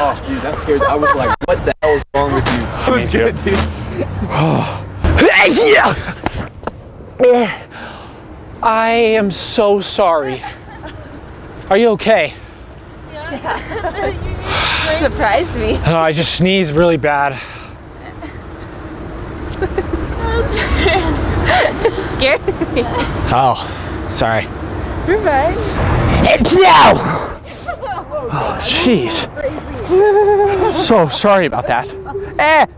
Oh, dude, that scared. I was like, what the hell is wrong with you? It was good, dude. I am so sorry. Are you okay? Yeah. You surprised me. Oh, I just sneezed really bad. It scared me. Oh, sorry. You're fine. It's now! Oh, jeez. So sorry about that. That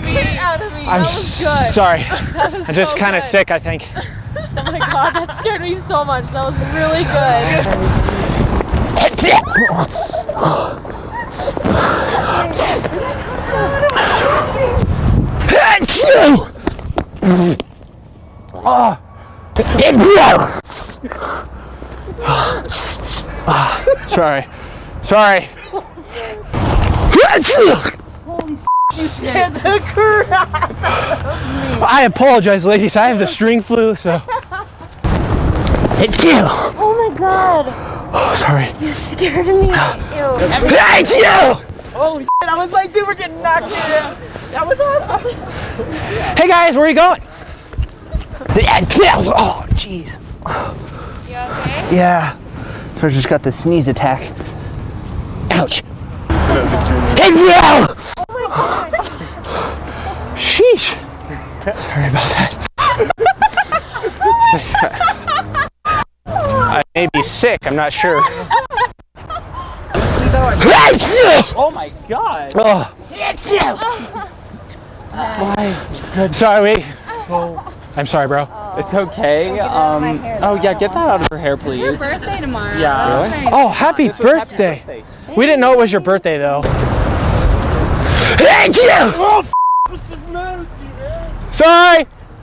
scared the out of me. I'm sorry. I'm just kind of good. sick, I think. Oh my god, that scared me so much. That was really good. Sorry. Sorry. You scared the crap out of me. I apologize, ladies. I have the string flu, so. It's you. Oh my god. Oh, sorry. You scared me. Ew. It's you. Holy shit, I was like, dude, we're getting knocked here. That was awesome. Hey guys, where are you going? Oh, jeez. You okay? Yeah. So I just got the sneeze attack. Ouch. That's extremely. It's you. Oh my god. Sheesh. Sorry about that. I may be sick, I'm not sure. Oh my god! Oh. Why? Sorry, wait. I'm sorry, bro. It's okay. Oh yeah, get that out of her hair, please. It's your birthday tomorrow. Yeah. Really? Oh, happy birthday. We didn't know it was your birthday, though. Oh, what's the matter with you, man? Sorry.